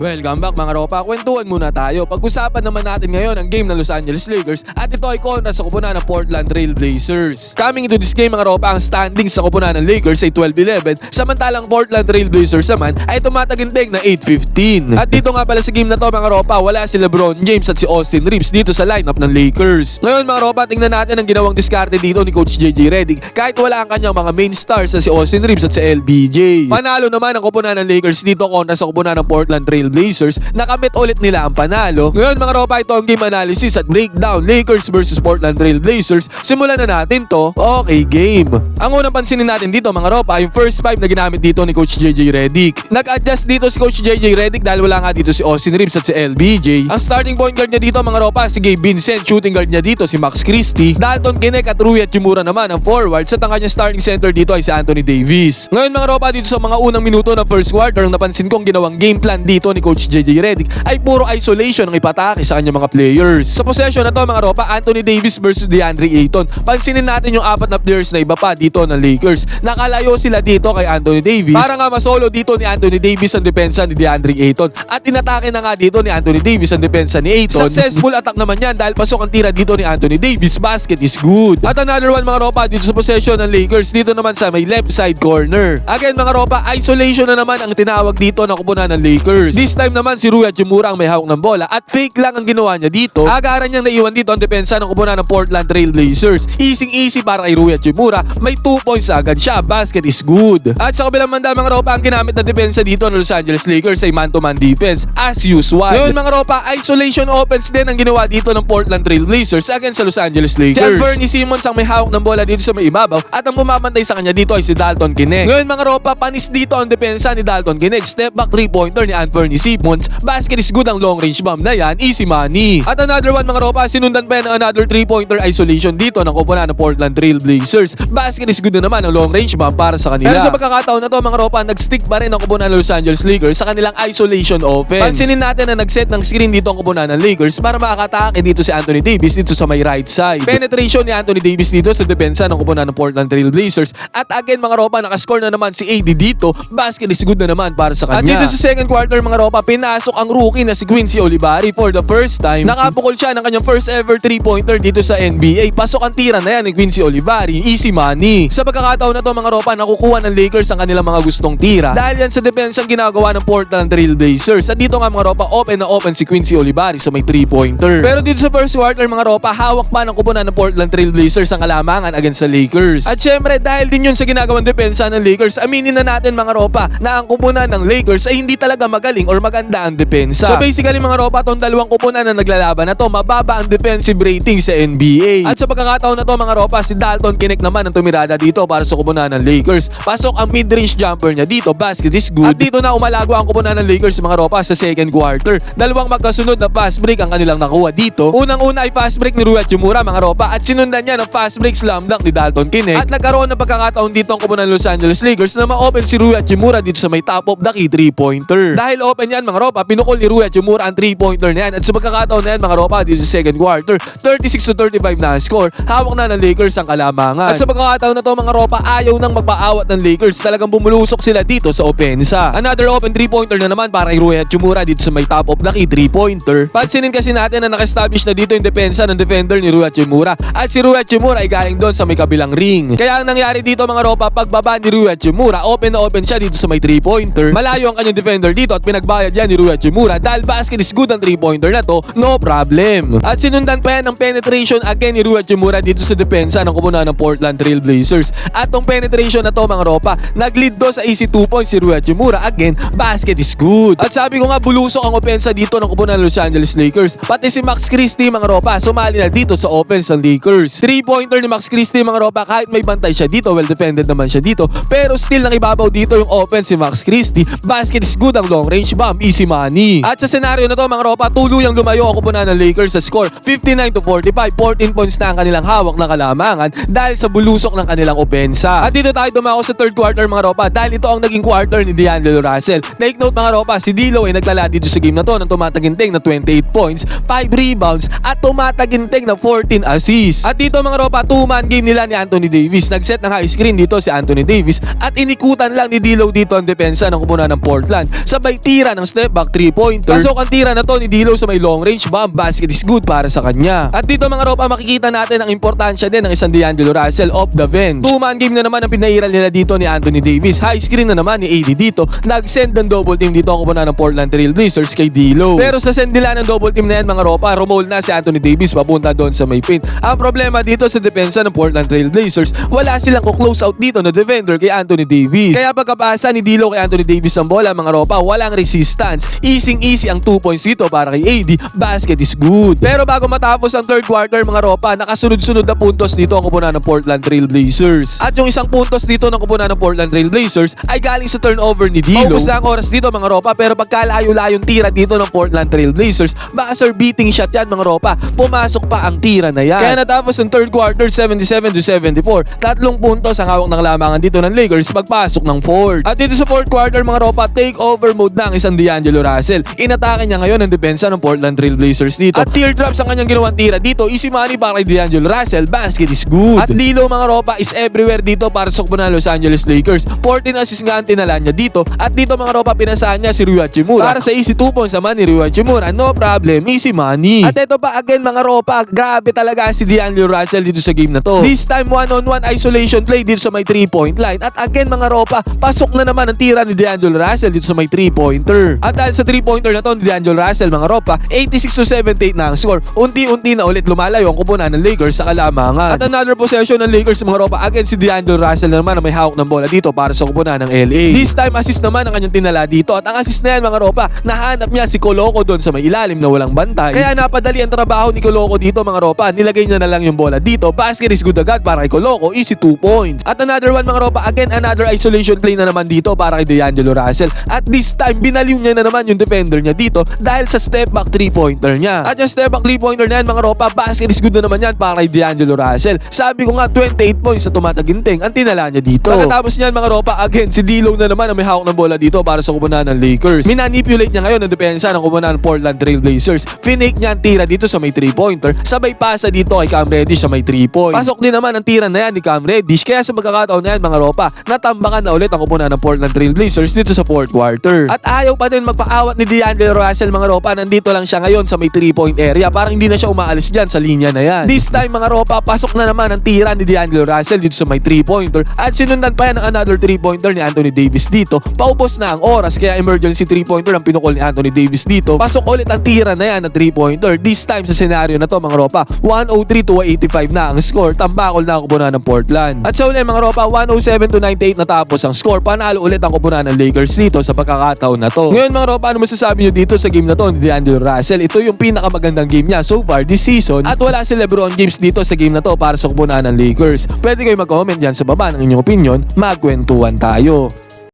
Welcome back mga ropa, kwentuhan muna tayo. Pag-usapan naman natin ngayon ang game ng Los Angeles Lakers at ito ay kontra sa koponan ng Portland Trail Blazers. Coming into this game mga ropa, ang standings sa koponan ng Lakers ay 12-11, samantalang Portland Trail Blazers naman ay tumataginting na 8-15. At dito nga pala sa game na to mga ropa, wala si LeBron James at si Austin Reeves dito sa lineup ng Lakers. Ngayon mga ropa, tingnan natin ang ginawang diskarte dito ni Coach JJ Redick kahit wala ang kanyang mga main stars na si Austin Reeves at si LBJ. Panalo naman ang koponan ng Lakers dito kontra sa koponan ng Portland Trail Blazers. Nakamit ulit nila ang panalo. Ngayon mga ropa, ito ang game analysis at breakdown Lakers versus Portland Trail Blazers. Simulan na natin to. Okay, game. Ang unang pansinin natin dito mga ropa, yung first five na ginamit dito ni Coach JJ Redick. Nag-adjust dito si Coach JJ Redick dahil wala nga dito si Austin Reeves at si LBJ. Ang starting point guard niya dito mga ropa, si Gabe Vincent. Shooting guard niya dito si Max Christie. Dalton Knecht at Rui Hachimura naman ang forwards at ang kanyang starting center dito ay si Anthony Davis. Ngayon mga ropa, dito sa mga unang minuto ng first quarter, ang napansin kong ginawang game plan dito ni Coach JJ Redick ay puro isolation ang ipatake sa kanyang mga players. Sa possession na to mga ropa, Anthony Davis versus DeAndre Ayton. Pansinin natin yung apat na players na iba pa dito ng Lakers. Nakalayo sila dito kay Anthony Davis para nga masolo dito ni Anthony Davis ang depensa ni DeAndre Ayton. At inatake na nga dito ni Anthony Davis ang depensa ni Ayton. Successful attack naman yan dahil pasok ang tira dito ni Anthony Davis. Basket is good. At another one mga ropa dito sa possession ng Lakers dito naman sa may left side corner. Again mga ropa, isolation na naman ang tinawag dito ng koponan ng Lakers. This time naman si Rui Hachimura ang may hawak ng bola at fake lang ang ginawa niya dito. Agaran niyang naiwan dito ang depensa ng koponan ng Portland Trail Blazers. Easy para kay Rui Hachimura. May 2 points agad siya. Basket is good. At sa kabilang banda mga ropa, ang ginamit na depensa dito ng Los Angeles Lakers ay man-to-man defense as usual. Ngayon mga ropa, isolation offense din ang ginawa dito ng Portland Trail Blazers against sa Los Angeles Lakers. Si Anthony Simmons ang may hawak ng bola dito sa may ibabaw at ang bumabantay sa kanya dito ay si Dalton Knecht. Ngayon mga ropa, panis dito ang depensa ni Dalton Knecht. Step back 3-pointer ni Anthony Simmons. Basket is good ang long range bomb na yan. Easy money. At another one mga ropa, sinundan pa yan ng another 3-pointer isolation dito ng koponan ng Portland Trail Blazers. Basket is good na naman ang long range bomb para sa kanila. Pero sa pagkakataon na to mga ropa, nag-stick pa rin ang koponan ng Los Angeles Lakers sa kanilang isolation offense. Pansinin natin na nag-set ng screen dito ang koponan ng Lakers para makakatake dito si Anthony Davis dito sa may right side. Penetration ni Anthony Davis dito sa depensa ng koponan ng Portland Trail Blazers. At again mga ropa, nakascore na naman si AD dito. Basket is good na naman para sa kanya. At dito sa second quarter mga ropa, pinasok ang rookie na si Quincy Olivari for the first time. Nakapukol siya ng kanyang first ever 3-pointer dito sa NBA. Pasok ang tira na yan ni Quincy Olivari. Easy money. Sa pagkakataon na to mga ropa, nakukuha ng Lakers ang kanilang mga gustong tira dahil yan sa depensang ginagawa ng Portland Trail Blazers. At dito nga mga ropa, open na open si Quincy Olivari sa may 3-pointer. Pero dito sa first quarter mga ropa, hawak pa ng kupunan ng Portland Trail Blazers ang kalamangan against sa Lakers. At syempre dahil din yun sa ginagawang depensa ng Lakers, aminin na natin mga ropa na ang kupunan ng Lakers ay hindi talaga magaling or maganda ang depensa. So basically mga ropa, tong dalawang kupunan na naglalaban na to, mababa ang defensive rating sa NBA. At sa pagkakataon na to mga ropa, si Dalton Knecht naman ang tumirada dito para sa kupunan ng Lakers. Pasok ang mid-range jumper niya dito, basket is good. At dito na umalago ang kupunan ng Lakers mga ropa sa second quarter. Dalawang magkasunod na fast break ang kanilang nakuha dito. Unang-una ay fast break ni Rui Hachimura mga ropa at sinundan niya ng fast break slam dunk ni Dalton Knecht. At nagkaroon ng pagkakataon dito ang kupunan ng Los Angeles Lakers na ma-open si Rui Hachimura dito sa may top of the key 3-pointer. Dahil open yan mga ropa, pinukol ni Rui Hachimura ang 3-pointer na yan. At sa pagkakataon na yan mga ropa, dito sa second quarter, 36-35 na score. Hawak na ng Lakers ang kalamangan. At sa pagkakataon na to mga ropa, ayaw nang magpaawat ng Lakers. Talagang bumulusok sila dito sa opensa. Another open 3-pointer na naman para kay Rui Hachimura dito sa may top of the key 3-pointer. Pansinin kasi natin na naka-establish na dito yung depensa ng defender ni Rui Hachimura. At si Rui Hachimura ay galing doon sa may kabilang ring. Kaya ang nangyari dito mga ropa, pagbaba ni Rui Hachimura, open na open siya dito sa may 3-pointer. Malayo ang kanyang defender dito at pinagbayad yan ni Rui Hachimura dahil basket is good ang 3-pointer na to, no problem. At sinundan pa yan ng penetration again ni Rui Hachimura dito sa depensa ng kupunan ng Portland Trail Blazers. At tong penetration na to mga ropa, nag-lead do sa easy 2 points si Rui Hachimura. Again, basket is good. At sabi ko nga, bulusok ang opensa dito ng kupunan ng Los Angeles Lakers. Pati si Max Christie mga ropa, sumali na dito sa offense ng Lakers. 3-pointer ni Max Christie mga ropa, kahit may bantay siya dito, well defended naman siya dito, pero still nang ibabaw dito yung offense si Max Christie. Basket is good ang long range bomb, easy money. At sa senaryo na to mga ropa, tuluyang lumayo ang kupunan ng Lakers sa score 59-45. 14 points na ang kanilang hawak na kalamangan dahil sa bulusok ng kanilang opensa. At dito tayo dumako sa third quarter mga ropa dahil ito ang naging quarter ni D'Angelo Russell. Take note mga ropa, si D'Lo ay nagtala dito sa game na to ng tumataginting na 28 points, 5 rebounds at tumataginting na 14 assists. At dito mga ropa, 2-man game nila ni Anthony Davis. Nag-set ng high screen dito si Anthony Davis at inikutan lang ni D'Lo dito ang depensa ng kupunan ng Portland. Sabay tira tira ng step back 3-pointer. Pasok ang tira na to ni D'Lo sa may long range, ba ang basket is good para sa kanya. At dito mga ropa, makikita natin ang importansya din ng isang D'Angelo Russell off the bench. 2-man game na naman ang pinairal nila dito ni Anthony Davis. High screen na naman ni AD dito. Nag-send ng double team dito ang kupunan ng Portland Trail Blazers kay D'Lo. Pero sa send nila ng double team na yan mga ropa, rumol na si Anthony Davis papunta doon sa may paint. Ang problema dito sa depensa ng Portland Trail Blazers, wala silang ko-close out dito na defender kay Anthony Davis. Kaya pagkapasa ni D'Lo kay Anthony Davis ang bola mga ropa, walang resistance. Easy ang 2 points dito para kay AD. Basket is good. Pero bago matapos ang third quarter mga ropa, nakasunod-sunod na puntos dito ang kupunan ng Portland Trail Blazers. At yung isang puntos dito ng kupunan ng Portland Trail Blazers ay galing sa turnover ni D'Lo. Maubos na ang oras dito mga ropa, pero pagkalayo-layong tira dito ng Portland Trail Blazers, baka sir beating shot yan mga ropa, pumasok pa ang tira na yan. Kaya natapos ang third quarter 77-74. 3 puntos ang hawak ng lamangan dito ng Lakers pagpasok ng fourth. At dito sa fourth quarter mga ropa, take over mode na ang isang D'Angelo Russell. Inatake niya ngayon ang depensa ng Portland Trail Blazers dito. At teardrops ang kanyang ginawang tira dito. Easy money para kay D'Angelo Russell. Basket is good. At D'Lo mga ropa is everywhere dito para sa kupunan ng Los Angeles Lakers. 14 assists nga ang tinala niya dito. At dito mga ropa, pinasahan niya si Rui Hachimura. Para sa easy 2 points naman ni Rui Hachimura. No problem, easy money. At ito pa again mga ropa, grabe talaga si D'Angelo Russell dito sa game na to. This time one-on-one isolation play dito sa may 3-point line. At again mga ropa, pasok na naman ang tira ni D'Angelo Russell dito sa may 3-pointer. At dahil sa 3-pointer na to ni D'Angelo Russell mga ropa, 86-78 na ang score. Unti-unti na ulit lumalayo ang kupunan ng Lakers sa kalamangan. At another possession ng Lakers mga ropa, again si D'Angelo Russell na naman na may hawak ng bola dito para sa kupunan ng LA. This time assist naman ang kanyang tinala dito. At ang assist na yan mga ropa, nahanap niya si Coloco doon sa may ilalim na walang bantay. Kaya napadali ang trabaho ni Coloco dito mga ropa, nilagay niya na lang yung bola dito. Basket is good agad para kay Coloco, easy 2 points. At another one mga ropa, again another isolation play na naman dito para kay D'Angelo Russell. At this time binaliw niya na naman yung defender niya dito dahil sa step back 3-pointer niya. At yung step back 3-pointer na yan mga ropa, basket is good na naman yan para kay D'Angelo Russell. Sabi ko nga 28 points sa tumataginting ang tinala niya dito. Pagkatapos niyan mga ropa, again si D'Lo na naman ang may hawak ng bola dito para sa kupunan ng Lakers. Minanipulate niya ngayon ang depensa ng kupunan ng Portland Trail Blazers. Finake niya ang tira dito sa may 3-pointer. Sabay pasa dito kay Cam Reddish sa may 3 points. Pasok din naman ang tira na yan ni Cam Reddish. Kaya sa pagkakataon na yan mga ropa, natambakan na ulit ang kupunan ng Portland Trail Blazers dito sa fourth quarter. At ayaw pa din magpaawat ni D'Angelo Russell mga ropa, nandito lang siya ngayon sa may 3-point area. Parang hindi na siya umaalis dyan sa linya na yan. This time mga ropa, pasok na naman ang tira ni D'Angelo Russell dito sa may 3-pointer. At sinundan pa yan ng another 3-pointer ni Anthony Davis dito. Paubos na ang oras kaya emergency 3-pointer ang pinukol ni Anthony Davis dito. Pasok ulit ang tira na yan na 3-pointer. This time sa senaryo na to mga ropa, 103-85 na ang score. Tambakol na ang kupunan ng Portland. At sa uli mga ropa, 107-98 natapos ang score. Panalo ulit ang kupunan ng Lakers dito sa pagkakataon na to. Ngayon mga ropa, ano masasabi nyo dito sa game na to ni D'Angelo Russell? Ito yung pinakamagandang game niya so far this season. At wala si LeBron James dito sa game na to para sa kupunan ng Lakers. Pwede kayo mag-comment dyan sa baba ng inyong opinion. Magkwentuhan tayo.